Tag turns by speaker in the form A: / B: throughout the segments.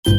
A: Hello,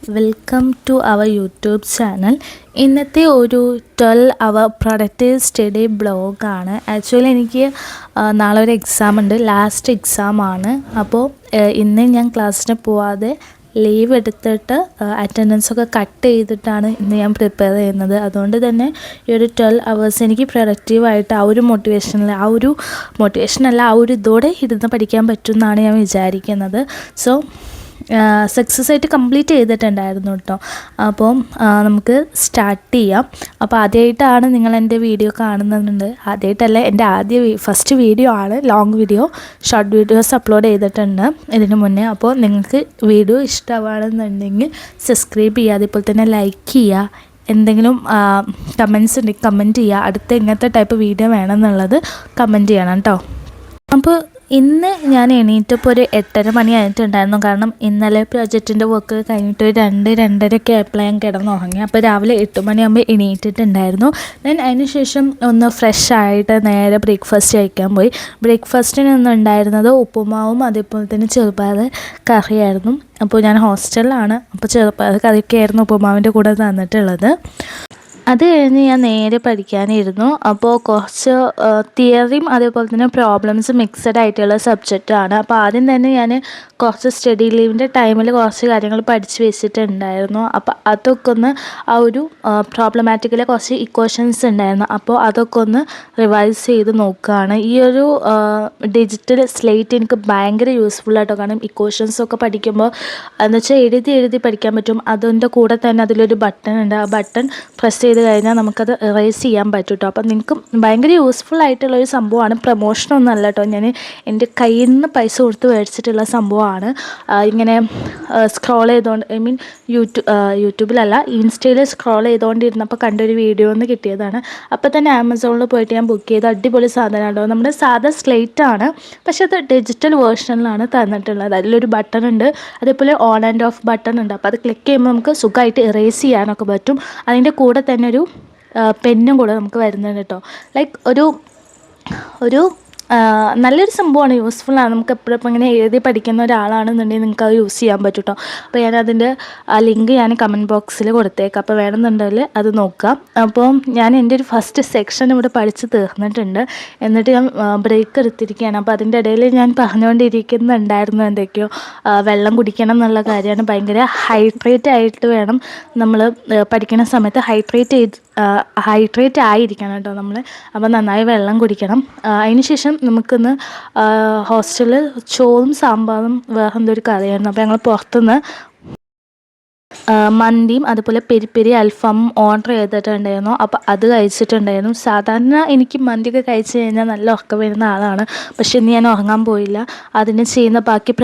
A: welcome to our YouTube channel. ഇന്നത്തെ ഒരു 12 hour productive study ബ്ലോഗാണ്. ആക്ച്വലി എനിക്ക് നാളെ ഒരു എക്സാം ഉണ്ട്, ലാസ്റ്റ് എക്സാമാണ്. അപ്പോൾ ഇന്ന് ഞാൻ ക്ലാസ്സിന് പോവാതെ ലീവ് എടുത്തിട്ട് അറ്റൻഡൻസൊക്കെ കട്ട് ചെയ്തിട്ടാണ് ഇന്ന് ഞാൻ പ്രിപ്പയർ ചെയ്യുന്നത്. അതുകൊണ്ട് തന്നെ ഈ ഒരു 12 hours എനിക്ക് പ്രൊഡക്റ്റീവായിട്ട് ആ ഒരു മോട്ടിവേഷനല്ല ആ ഒരു ഇതോടെ ഇരുന്ന് പഠിക്കാൻ പറ്റുമെന്നാണ് ഞാൻ വിചാരിക്കുന്നത്. സോ സക്സസ് ആയിട്ട് കംപ്ലീറ്റ് ചെയ്തിട്ടുണ്ടായിരുന്നു കേട്ടോ. അപ്പം നമുക്ക് സ്റ്റാർട്ട് ചെയ്യാം. അപ്പോൾ ആദ്യമായിട്ടാണ് നിങ്ങൾ എൻ്റെ വീഡിയോ കാണുന്നുണ്ട്, ആദ്യമായിട്ടല്ല, എൻ്റെ ഫസ്റ്റ് വീഡിയോ ആണ്. Long video, short videos upload ചെയ്തിട്ടുണ്ട് ഇതിന് മുന്നേ. അപ്പോൾ നിങ്ങൾക്ക് വീഡിയോ ഇഷ്ടമാണെന്നുണ്ടെങ്കിൽ സബ്സ്ക്രൈബ് ചെയ്യുക, അതേപോലെ തന്നെ ലൈക്ക് ചെയ്യുക. എന്തെങ്കിലും കമൻസ് ഉണ്ടെങ്കിൽ കമൻറ്റ് ചെയ്യുക. അടുത്ത ഇങ്ങനത്തെ ടൈപ്പ് വീഡിയോ വേണമെന്നുള്ളത് കമൻറ്റ് ചെയ്യണം കേട്ടോ. അപ്പോൾ ഇന്ന് ഞാൻ എണീറ്റപ്പോൾ ഒരു 8:30 മണി ആയിട്ടുണ്ടായിരുന്നു. കാരണം ഇന്നലെ പ്രൊജക്റ്റിൻ്റെ വർക്ക് കഴിഞ്ഞിട്ട് ഒരു 2-2:30 ആയപ്പോൾ ഞാൻ കിടന്നുറങ്ങി. അപ്പോൾ രാവിലെ 8 മണിയാകുമ്പോൾ എണീറ്റിട്ടുണ്ടായിരുന്നു. ദെൻ അതിന് ശേഷം ഒന്ന് ഫ്രഷ് ആയിട്ട് നേരെ ബ്രേക്ക്ഫാസ്റ്റ് കഴിക്കാൻ പോയി. ബ്രേക്ക്ഫാസ്റ്റിന് ഉണ്ടായിരുന്നത് ഉപ്പുമാവും അതേപോലെ തന്നെ ചെറുപയർ കറിയായിരുന്നു. അപ്പോൾ ഞാൻ ഹോസ്റ്റലിലാണ്, അപ്പോൾ ചെറുപയർ കറിയൊക്കെയായിരുന്നു ഉപ്പുമാവിൻ്റെ കൂടെ തന്നിട്ടുള്ളത്. അത് കഴിഞ്ഞ് ഞാൻ നേരെ പഠിക്കാനിരുന്നു. അപ്പോൾ കുറച്ച് തിയറിയും അതേപോലെ തന്നെ പ്രോബ്ലംസ് മിക്സഡ് ആയിട്ടുള്ള സബ്ജക്റ്റാണ്. അപ്പോൾ ആദ്യം തന്നെ ഞാൻ കുറച്ച് സ്റ്റഡി ലീവിൻ്റെ ടൈമിൽ കുറച്ച് കാര്യങ്ങൾ പഠിച്ച് വെച്ചിട്ടുണ്ടായിരുന്നു. അപ്പോൾ അതൊക്കെ ഒന്ന് ആ ഒരു പ്രോബ്ലമാറ്റിക്കിലെ കുറച്ച് ഇക്വേഷൻസ് ഉണ്ടായിരുന്നു, അപ്പോൾ അതൊക്കെ ഒന്ന് റിവൈസ് ചെയ്ത് നോക്കുകയാണ്. ഈ ഒരു ഡിജിറ്റൽ സ്ലേറ്റ് എനിക്ക് ഭയങ്കര യൂസ്ഫുൾ ആയിട്ടോ. കാരണം ഇക്വേഷൻസൊക്കെ പഠിക്കുമ്പോൾ എന്ന് വെച്ചാൽ എഴുതി പഠിക്കാൻ പറ്റും. അതിൻ്റെ കൂടെ തന്നെ അതിലൊരു ബട്ടൺ ഉണ്ട്, ആ ബട്ടൺ പ്രസ് ചെയ്ത് കഴിഞ്ഞാൽ നമുക്കത് ഇറേസ് ചെയ്യാൻ പറ്റും കേട്ടോ. അപ്പം നിങ്ങൾക്ക് ഭയങ്കര യൂസ്ഫുൾ ആയിട്ടുള്ളൊരു സംഭവമാണ്. പ്രൊമോഷനൊന്നും അല്ല കേട്ടോ, ഞാൻ എൻ്റെ കയ്യിൽ നിന്ന് പൈസ കൊടുത്ത് മേടിച്ചിട്ടുള്ള സംഭവമാണ്. ഇങ്ങനെ സ്ക്രോൾ ചെയ്തുകൊണ്ട്, ഐ മീൻ യൂട്യൂബിലല്ല, ഇൻസ്റ്റയിൽ സ്ക്രോൾ ചെയ്തുകൊണ്ടിരുന്നപ്പോൾ കണ്ടൊരു വീഡിയോ ഒന്ന് കിട്ടിയതാണ്. അപ്പോൾ തന്നെ ആമസോണിൽ പോയിട്ട് ഞാൻ ബുക്ക് ചെയ്ത് അടിപൊളി സാധനം കേട്ടോ. നമ്മുടെ സാധാ സ്ലേറ്റ് ആണ്, പക്ഷേ അത് ഡിജിറ്റൽ വേർഷനിലാണ് തന്നിട്ടുള്ളത്. അതിലൊരു ബട്ടൺ ഉണ്ട്, അതേപോലെ ഓൺ ആൻഡ് ഓഫ് ബട്ടൺ ഉണ്ട്. അപ്പോൾ അത് ക്ലിക്ക് ചെയ്യുമ്പോൾ നമുക്ക് സുഖമായിട്ട് ഇറേസ് ചെയ്യാനൊക്കെ പറ്റും. അതിൻ്റെ കൂടെ തന്നെ ഒരു പെന്നും കൂടെ നമുക്ക് വരുന്നുണ്ട് കേട്ടോ. ലൈക്ക് ഒരു നല്ലൊരു സംഭവമാണ്, യൂസ്ഫുള്ളാണ്. നമുക്ക് എപ്പോഴും ഇങ്ങനെ എഴുതി പഠിക്കുന്ന ഒരാളാണെന്നുണ്ടെങ്കിൽ നിങ്ങൾക്ക് അത് യൂസ് ചെയ്യാൻ പറ്റും കേട്ടോ. അപ്പോൾ ഞാനതിൻ്റെ ലിങ്ക് ഞാൻ കമൻറ്റ് ബോക്സിൽ കൊടുത്തേക്കാം, അപ്പോൾ വേണമെന്നുണ്ടെങ്കിൽ അത് നോക്കാം. അപ്പോൾ ഞാൻ എൻ്റെ ഒരു ഫസ്റ്റ് സെക്ഷൻ ഇവിടെ പഠിച്ച് തീർന്നിട്ടുണ്ട്. എന്നിട്ട് ഞാൻ ബ്രേക്ക് എടുത്തിരിക്കുകയാണ്. അപ്പോൾ അതിൻ്റെ ഇടയിൽ ഞാൻ പറഞ്ഞുകൊണ്ടിരിക്കുന്നുണ്ടായിരുന്നു എന്തൊക്കെയോ വെള്ളം കുടിക്കണം എന്നുള്ള കാര്യമാണ്. ഭയങ്കര ഹൈഡ്രേറ്റ് ആയിട്ട് വേണം നമ്മൾ പഠിക്കുന്ന സമയത്ത് ഹൈഡ്രേറ്റ് ആയിരിക്കണം കേട്ടോ നമ്മൾ. അപ്പോൾ നന്നായി വെള്ളം കുടിക്കണം. അതിന് ശേഷം നമുക്കിന്ന് ഹോസ്റ്റലിൽ ചോറും സാമ്പാറും വേറെ എന്തൊരു കറിയായിരുന്നു. അപ്പോൾ ഞങ്ങൾ പുറത്തുനിന്ന് മന്തിയും അതുപോലെ പെരി അൽഫാമും ഓർഡർ ചെയ്തിട്ടുണ്ടായിരുന്നു. അപ്പോൾ അത് കഴിച്ചിട്ടുണ്ടായിരുന്നു. സാധാരണ എനിക്ക് മന്തിയൊക്കെ കഴിച്ച് കഴിഞ്ഞാൽ നല്ല ഉറക്കം വരുന്ന ആളാണ്, പക്ഷേ ഇന്ന് ഞാൻ ഉറങ്ങാൻ പോയില്ല. അതിന് ചെയ്യുന്ന ബാക്കി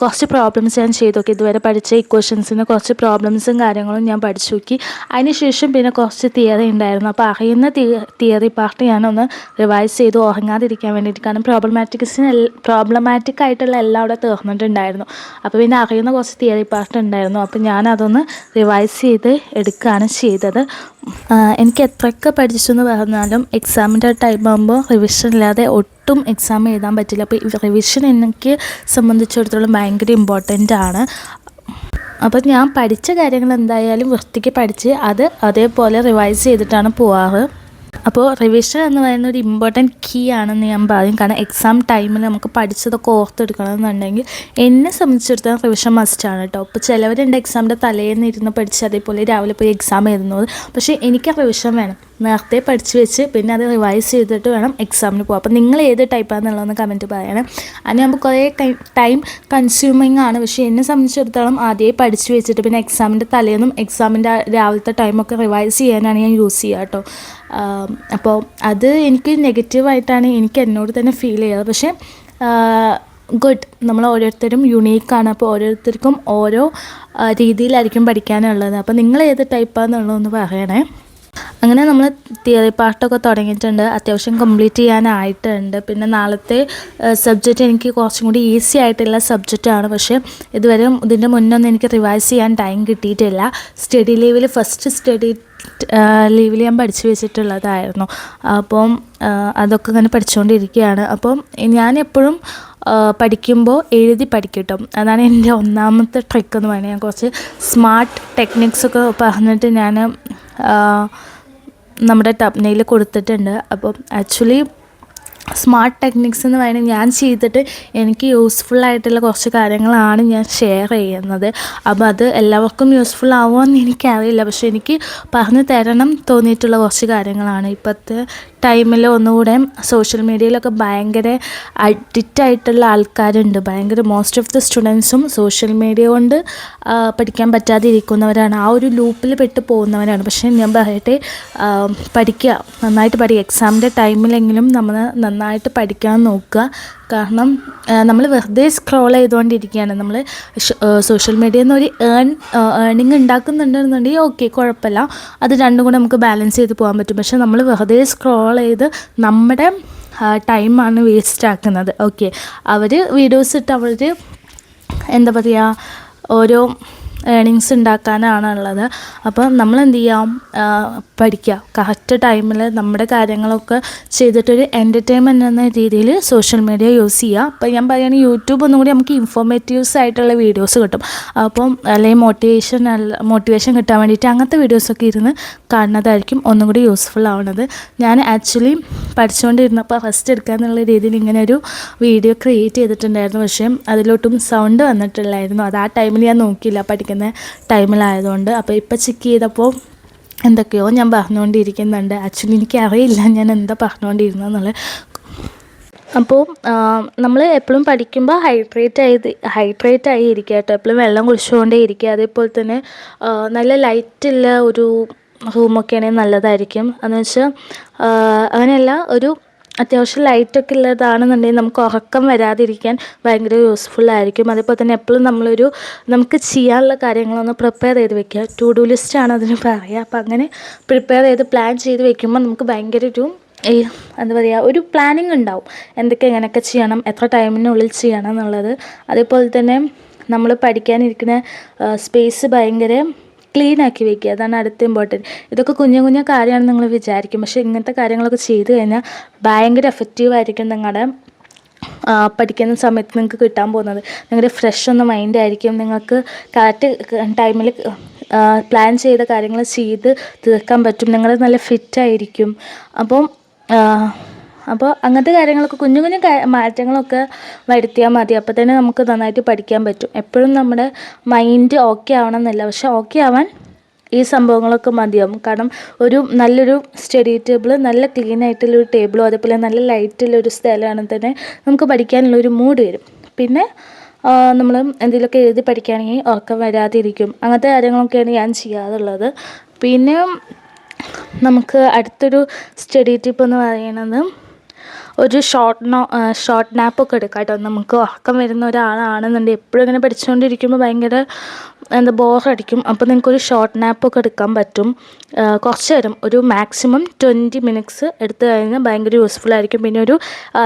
A: കുറച്ച് പ്രോബ്ലംസ് ഞാൻ ചെയ്തു നോക്കി. ഇതുവരെ പഠിച്ച ഇക്വേഷൻസിന് കുറച്ച് പ്രോബ്ലംസും കാര്യങ്ങളും ഞാൻ പഠിച്ചു നോക്കി. അതിനുശേഷം പിന്നെ കുറച്ച് തിയറി ഉണ്ടായിരുന്നു. അപ്പോൾ അറിയുന്ന തിയറി പാർട്ട് ഞാനൊന്ന് റിവൈസ് ചെയ്തു ഉറങ്ങാതിരിക്കാൻ വേണ്ടിയിട്ട്. കാരണം പ്രോബ്ലമാറ്റിക് ആയിട്ടുള്ള എല്ലാം അവിടെ തീർന്നിട്ടുണ്ടായിരുന്നു. അപ്പോൾ പിന്നെ അറിയുന്ന കുറച്ച് തിയറി പാർട്ട് ഉണ്ടായിരുന്നു. അപ്പോൾ ഞാനതൊന്ന് റിവൈസ് ചെയ്ത് എടുക്കുകയാണ് ചെയ്തത്. എനിക്ക് എത്രയൊക്കെ പഠിച്ചെന്ന് പറഞ്ഞാലും എക്സാമിൻ്റെ ടൈം ആകുമ്പോൾ റിവിഷൻ ഇല്ലാതെ ഒട്ടും എക്സാം എഴുതാൻ പറ്റില്ല. അപ്പോൾ റിവിഷൻ എനിക്ക് സംബന്ധിച്ചിടത്തോളം ഭയങ്കര ഇമ്പോർട്ടൻ്റ് ആണ്. അപ്പോൾ ഞാൻ പഠിച്ച കാര്യങ്ങൾ എന്തായാലും വൃത്തിക്ക് പഠിച്ച് അത് അതേപോലെ റിവൈസ് ചെയ്തിട്ടാണ് പോവാറ്. അപ്പോൾ റിവിഷൻ എന്ന് പറയുന്ന ഒരു ഇമ്പോർട്ടൻറ്റ് കീ ആണെന്ന് ഞാൻ പറയും. കാരണം എക്സാം ടൈമിൽ നമുക്ക് പഠിച്ചതൊക്കെ ഓർത്തെടുക്കണമെന്നുണ്ടെങ്കിൽ എന്നെ സംബന്ധിച്ചിടത്തോളം റിവിഷൻ മസ്റ്റാണ് കേട്ടോ. അപ്പോൾ ചിലവരുണ്ട് എക്സാമിൻ്റെ തലേന്ന് ഇരുന്ന് പഠിച്ച് അതേപോലെ രാവിലെ പോയി എക്സാം എഴുതുന്നത്. പക്ഷേ എനിക്ക് റിവിഷൻ വേണം, നേരത്തെ പഠിച്ച് വെച്ച് പിന്നെ അത് റിവൈസ് ചെയ്തിട്ട് വേണം എക്സാമിന് പോകാം. അപ്പോൾ നിങ്ങൾ ഏത് ടൈപ്പാണെന്നുള്ളതെന്ന് കമൻറ്റ് പറയണം. അതിനാകുമ്പോൾ കുറേ ടൈം കൺസ്യൂമിങ് ആണ്. പക്ഷേ എന്നെ സംബന്ധിച്ചിടത്തോളം ആദ്യമേ പഠിച്ച് വെച്ചിട്ട് പിന്നെ എക്സാമിൻ്റെ തലേന്നും എക്സാമിൻ്റെ രാവിലത്തെ ടൈമൊക്കെ റിവൈസ് ചെയ്യാനാണ് ഞാൻ യൂസ് ചെയ്യുക കേട്ടോ. അപ്പോൾ അത് എനിക്ക് നെഗറ്റീവായിട്ടാണ് എനിക്ക് എന്നോട് തന്നെ ഫീൽ ചെയ്യുന്നത്. പക്ഷേ ഗുഡ്, നമ്മൾ ഓരോരുത്തരും യുണീക്കാണ്. അപ്പോൾ ഓരോരുത്തർക്കും ഓരോ രീതിയിലായിരിക്കും പഠിക്കാനുള്ളത്. അപ്പോൾ നിങ്ങൾ ഏത് ടൈപ്പാണെന്നുള്ളതൊന്ന് പറയണേ. അങ്ങനെ നമ്മൾ തിയറി പാർട്ടൊക്കെ തുടങ്ങിയിട്ടുണ്ട്, അത്യാവശ്യം കംപ്ലീറ്റ് ചെയ്യാനായിട്ടുണ്ട്. പിന്നെ നാളത്തെ സബ്ജക്റ്റ് എനിക്ക് കുറച്ചും കൂടി ഈസി ആയിട്ടുള്ള സബ്ജക്റ്റാണ്. പക്ഷേ ഇതുവരെ ഇതിൻ്റെ മുന്നൊന്നും എനിക്ക് റിവൈസ് ചെയ്യാൻ ടൈം കിട്ടിയിട്ടില്ല. സ്റ്റഡി ലീവിൽ ഫസ്റ്റ് സ്റ്റഡി ലീവിൽ ഞാൻ പഠിച്ചു വെച്ചിട്ടുള്ളതായിരുന്നു. അപ്പം അതൊക്കെ ഇങ്ങനെ പഠിച്ചുകൊണ്ടിരിക്കുകയാണ്. അപ്പം ഞാൻ എപ്പോഴും പഠിക്കുമ്പോൾ എഴുതി പഠിക്കും കേട്ടോ. അതാണ് എൻ്റെ ഒന്നാമത്തെ ട്രിക്ക് എന്ന് പറയുന്നത്. ഞാൻ കുറച്ച് സ്മാർട്ട് ടെക്നിക്സൊക്കെ പറഞ്ഞിട്ട് ഞാൻ നമ്മുടെ തംബ്നെയിൽ കൊടുത്തിട്ടുണ്ട്. അപ്പം ആക്ച്വലി സ്മാർട്ട് ടെക്നിക്സ് എന്ന് പറയുന്നത് ഞാൻ ചെയ്തിട്ട് എനിക്ക് യൂസ്ഫുള്ളായിട്ടുള്ള കുറച്ച് കാര്യങ്ങളാണ് ഞാൻ ഷെയർ ചെയ്യുന്നത്. അപ്പോൾ അത് എല്ലാവർക്കും യൂസ്ഫുൾ ആവുമെന്ന് എനിക്കറിയില്ല, പക്ഷേ എനിക്ക് പറഞ്ഞു തരണം തോന്നിയിട്ടുള്ള കുറച്ച് കാര്യങ്ങളാണ്. ഇപ്പോഴത്തെ ടൈമിൽ ഒന്നുകൂടെ സോഷ്യൽ മീഡിയയിലൊക്കെ ഭയങ്കര അഡിക്റ്റായിട്ടുള്ള ആൾക്കാരുണ്ട്. ഭയങ്കര മോസ്റ്റ് ഓഫ് ദി സ്റ്റുഡൻസും സോഷ്യൽ മീഡിയ കൊണ്ട് പഠിക്കാൻ പറ്റാതെ ഇരിക്കുന്നവരാണ്, ആ ഒരു ലൂപ്പിൽ പെട്ട് പോകുന്നവരാണ്. പക്ഷേ ഞാൻ പറയട്ടെ, പഠിക്കുക, നന്നായിട്ട് പഠിക്കുക. എക്സാമിൻ്റെ ടൈമിലെങ്കിലും നമ്മൾ നന്നായിട്ട് പഠിക്കാൻ നോക്കുക. കാരണം നമ്മൾ വെറുതെ സ്ക്രോൾ ചെയ്തുകൊണ്ടിരിക്കുകയാണ്. നമ്മൾ സോഷ്യൽ മീഡിയയിൽ നിന്ന് ഒരു ഏർണിങ് ഉണ്ടാക്കുന്നുണ്ടെന്നുണ്ടെങ്കിൽ ഓക്കെ, കുഴപ്പമില്ല, അത് രണ്ടും കൂടെ നമുക്ക് ബാലൻസ് ചെയ്ത് പോകാൻ പറ്റും. പക്ഷേ നമ്മൾ വെറുതെ സ്ക്രോൾ ചെയ്ത് നമ്മുടെ ടൈമാണ് വേസ്റ്റ് ആക്കുന്നത്. ഓക്കെ, അവർ വീഡിയോസ് ഇട്ട് അവർ എന്താ പറയുക, ഓരോ ഏണിങ്സ് ഉണ്ടാക്കാനാണുള്ളത്. അപ്പോൾ നമ്മൾ എന്ത് ചെയ്യാം, പഠിക്കുക, കറക്റ്റ് ടൈമിൽ നമ്മുടെ കാര്യങ്ങളൊക്കെ ചെയ്തിട്ടൊരു എൻ്റർടൈൻമെൻറ്റ് എന്ന രീതിയിൽ സോഷ്യൽ മീഡിയ യൂസ് ചെയ്യുക. അപ്പോൾ ഞാൻ പറയുകയാണെങ്കിൽ യൂട്യൂബ് ഒന്നും കൂടി നമുക്ക് ഇൻഫോർമേറ്റീവ്സ് ആയിട്ടുള്ള വീഡിയോസ് കിട്ടും. അപ്പം അല്ലെങ്കിൽ മോട്ടിവേഷൻ കിട്ടാൻ വേണ്ടിയിട്ട് അങ്ങനത്തെ വീഡിയോസൊക്കെ ഇരുന്ന് കാണുന്നതായിരിക്കും ഒന്നും കൂടി യൂസ്ഫുൾ ആവുന്നത്. ഞാൻ ആക്ച്വലി പഠിച്ചുകൊണ്ടിരുന്നപ്പോൾ ഫസ്റ്റ് എടുക്കാന്നുള്ള രീതിയിൽ ഇങ്ങനെ ഒരു വീഡിയോ ക്രിയേറ്റ് ചെയ്തിട്ടുണ്ടായിരുന്നു. പക്ഷേ അതിലൊട്ടും സൗണ്ട് വന്നിട്ടില്ലായിരുന്നു. അത് ആ ടൈമിൽ ഞാൻ നോക്കിയില്ല, പഠിക്കുന്ന ടൈമിലായതുകൊണ്ട്. അപ്പോൾ ഇപ്പോൾ ചെക്ക് ചെയ്തപ്പോൾ എന്തൊക്കെയോ ഞാൻ പറഞ്ഞുകൊണ്ടിരിക്കുന്നുണ്ട്. ആക്ച്വലി എനിക്കറിയില്ല ഞാൻ എന്താ പറഞ്ഞുകൊണ്ടിരുന്നതെന്നുള്ളത്. അപ്പോൾ നമ്മൾ എപ്പോഴും പഠിക്കുമ്പോൾ ഹൈഡ്രേറ്റ് ആയി ഇരിക്കുക കേട്ടോ. എപ്പോഴും വെള്ളം കുടിച്ചുകൊണ്ടേ ഇരിക്കുക. അതേപോലെ തന്നെ നല്ല ലൈറ്റുള്ള ഒരു റൂമൊക്കെ ആണെങ്കിൽ നല്ലതായിരിക്കും. എന്ന് വെച്ചാൽ അങ്ങനെയല്ല, ഒരു അത്യാവശ്യം ലൈറ്റൊക്കെ ഉള്ളതാണെന്നുണ്ടെങ്കിൽ നമുക്ക് ഉറക്കം വരാതിരിക്കാൻ ഭയങ്കര യൂസ്ഫുള്ളായിരിക്കും. അതേപോലെ തന്നെ എപ്പോഴും നമുക്ക് ചെയ്യാനുള്ള കാര്യങ്ങളൊന്ന് പ്രിപ്പയർ ചെയ്ത് വെക്കുക. ടു ഡു ലിസ്റ്റാണ് അതിന് പറയുക. അപ്പോൾ അങ്ങനെ പ്രിപ്പയർ ചെയ്ത് പ്ലാൻ ചെയ്ത് വെക്കുമ്പോൾ നമുക്ക് ഭയങ്കര എന്താ പറയുക, ഒരു പ്ലാനിങ് ഉണ്ടാവും. എങ്ങനെയൊക്കെ ചെയ്യണം, എത്ര ടൈമിനുള്ളിൽ ചെയ്യണം എന്നുള്ളത്. അതേപോലെ തന്നെ നമ്മൾ പഠിക്കാനിരിക്കുന്ന സ്പേസ് ഭയങ്കര ക്ലീൻ ആക്കി വെക്കുക. അതാണ് അടുത്ത ഇമ്പോർട്ടൻറ്റ്. ഇതൊക്കെ കുഞ്ഞു കുഞ്ഞു കാര്യമാണെന്ന് നിങ്ങൾ വിചാരിക്കും, പക്ഷേ ഇങ്ങനത്തെ കാര്യങ്ങളൊക്കെ ചെയ്ത് കഴിഞ്ഞാൽ ഭയങ്കര എഫക്റ്റീവായിരിക്കും നിങ്ങളുടെ പഠിക്കുന്ന സമയത്ത് നിങ്ങൾക്ക് കിട്ടാൻ പോകുന്നത്. നിങ്ങളുടെ ഫ്രഷ് ഒന്ന് മൈൻഡ് ആയിരിക്കും. നിങ്ങൾക്ക് കറക്റ്റ് ടൈമിൽ പ്ലാൻ ചെയ്ത കാര്യങ്ങൾ ചെയ്ത് തീർക്കാൻ പറ്റും. നിങ്ങൾ നല്ല ഫിറ്റായിരിക്കും. അപ്പോൾ അങ്ങനത്തെ കാര്യങ്ങളൊക്കെ കുഞ്ഞു കുഞ്ഞു മാറ്റങ്ങളൊക്കെ വരുത്തിയാൽ മതി. അപ്പോൾ തന്നെ നമുക്ക് നന്നായിട്ട് പഠിക്കാൻ പറ്റും. എപ്പോഴും നമ്മുടെ മൈൻഡ് ഓക്കെ ആവണമെന്നില്ല, പക്ഷെ ഓക്കെ ആവാൻ ഈ സംഭവങ്ങളൊക്കെ മതിയാവും. കാരണം നല്ലൊരു സ്റ്റഡി ടേബിൾ, നല്ല ക്ലീൻ ആയിട്ടുള്ളൊരു ടേബിളോ അതേപോലെ നല്ല ലൈറ്റുള്ളൊരു സ്ഥലമാണെങ്കിൽ തന്നെ നമുക്ക് പഠിക്കാനുള്ളൊരു മൂഡ് വരും. പിന്നെ നമ്മൾ എന്തെങ്കിലുമൊക്കെ എഴുതി പഠിക്കുകയാണെങ്കിൽ ഉറക്കം വരാതിരിക്കും. അങ്ങനത്തെ കാര്യങ്ങളൊക്കെയാണ് ഞാൻ ചെയ്യാറുള്ളത്. പിന്നെ നമുക്ക് അടുത്തൊരു സ്റ്റഡി ടിപ്പ് എന്ന് പറയുന്നത് ഒരു ഷോർട്ട് നാപ്പൊക്കെ എടുക്കാം കേട്ടോ. നമുക്ക് ഉറക്കം വരുന്ന ഒരാളാണെന്നുണ്ടെങ്കിൽ എപ്പോഴും ഇങ്ങനെ പഠിച്ചുകൊണ്ടിരിക്കുമ്പോൾ ഭയങ്കര ബോറടിക്കും. അപ്പോൾ നിങ്ങൾക്കൊരു ഷോർട്ട് നാപ്പൊക്കെ എടുക്കാൻ പറ്റും. കുറച്ച് നേരം, ഒരു മാക്സിമം 20 മിനിറ്റ്സ് എടുത്തു കഴിഞ്ഞാൽ ഭയങ്കര യൂസ്ഫുൾ ആയിരിക്കും. പിന്നെ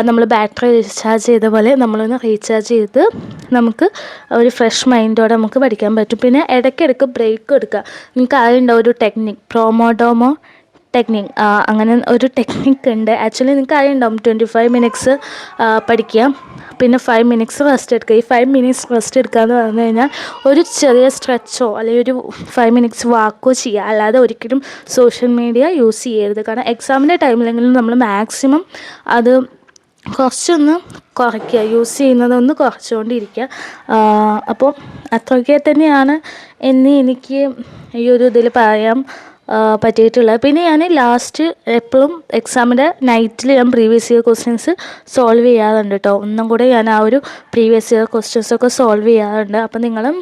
A: നമ്മൾ ബാറ്ററി റീചാർജ് ചെയ്ത പോലെ നമ്മളൊന്ന് റീചാർജ് ചെയ്ത് നമുക്ക് ഒരു ഫ്രഷ് മൈൻഡോടെ നമുക്ക് പഠിക്കാൻ പറ്റും. പിന്നെ ഇടയ്ക്കിടയ്ക്ക് ബ്രേക്ക് എടുക്കുക. നിങ്ങൾക്ക് അറിയുണ്ടാവും ഒരു ടെക്നിക്ക്, പ്രോമോഡോമോ ടെക്നിക്ക്, അങ്ങനെ ഒരു ടെക്നിക്ക് ഉണ്ട്. ആക്ച്വലി നിങ്ങൾക്ക് അറിയുണ്ടാവും 25 മിനിറ്റ്സ് പഠിക്കുക, പിന്നെ 5 മിനിറ്റ്സ് റെസ്റ്റ് എടുക്കുക. ഈ 5 മിനിറ്റ്സ് റെസ്റ്റ് എടുക്കുക എന്ന് പറഞ്ഞു കഴിഞ്ഞാൽ ഒരു ചെറിയ സ്ട്രെച്ചോ അല്ലെങ്കിൽ ഒരു 5 മിനിറ്റ്സ് വാക്കോ ചെയ്യുക. അല്ലാതെ ഒരിക്കലും സോഷ്യൽ മീഡിയ യൂസ് ചെയ്യരുത്. കാരണം എക്സാമിൻ്റെ ടൈമിലെങ്കിലും നമ്മൾ മാക്സിമം അത് കുറച്ചൊന്ന് കുറയ്ക്കുക, യൂസ് ചെയ്യുന്നതൊന്ന് കുറച്ചുകൊണ്ടിരിക്കുക. അപ്പോൾ അത്രയൊക്കെ തന്നെയാണ് എനിക്ക് ഈ ഒരു ഇതിൽ പറയാൻ പറ്റിയിട്ടുള്ളത്. പിന്നെ ഞാൻ ലാസ്റ്റ് എപ്പോഴും എക്സാമിൻ്റെ നൈറ്റിൽ ഞാൻ പ്രീവിയസ് ഇയർ ക്വസ്റ്റ്യൻസ് സോൾവ് ചെയ്യാറുണ്ട് കേട്ടോ. ഒന്നും കൂടെ ഞാൻ ആ ഒരു പ്രീവിയസ് ഇയർ ക്വസ്റ്റ്യൻസൊക്കെ സോൾവ് ചെയ്യാറുണ്ട്. അപ്പോൾ നിങ്ങളും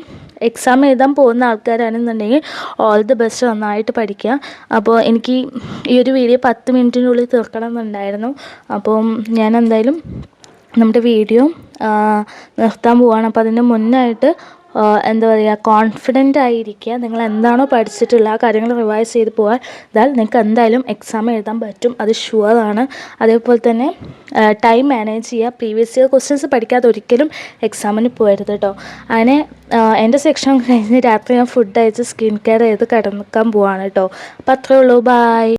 A: എക്സാം എഴുതാൻ പോകുന്ന ആൾക്കാരാണെന്നുണ്ടെങ്കിൽ ഓൾ ദി ബെസ്റ്റ്, നന്നായിട്ട് പഠിക്കുക. അപ്പോൾ എനിക്ക് ഈ ഒരു വീഡിയോ 10 മിനിറ്റിനുള്ളിൽ തീർക്കണം എന്നുണ്ടായിരുന്നു. അപ്പം ഞാൻ എന്തായാലും നമ്മുടെ വീഡിയോ നിർത്താൻ പോവുകയാണ്. അപ്പോൾ അതിന് മുന്നായിട്ട് എന്താ പറയുക, കോൺഫിഡൻ്റ് ആയിരിക്കുക. നിങ്ങൾ എന്താണോ പഠിച്ചിട്ടുള്ള ആ കാര്യങ്ങൾ റിവൈസ് ചെയ്ത് പോകാൻ ഇതാൽ നിങ്ങൾക്ക് എന്തായാലും എക്സാം എഴുതാൻ പറ്റും, അത് ഷുവറാണ്. അതേപോലെ തന്നെ ടൈം മാനേജ് ചെയ്യുക. പ്രീവിയസ് ഇയർ ക്വസ്റ്റ്യൻസ് പഠിക്കാതെ ഒരിക്കലും എക്സാമിന് പോകരുത് കേട്ടോ. അങ്ങനെ എൻ്റെ സെക്ഷൻ കഴിഞ്ഞ് രാത്രി ഞാൻ ഫുഡ് കഴിച്ച് സ്കിൻ കെയർ ചെയ്ത് കിടക്കാൻ പോവാണ് കേട്ടോ. അപ്പോൾ അത്രേ ഉള്ളൂ. ബായ്.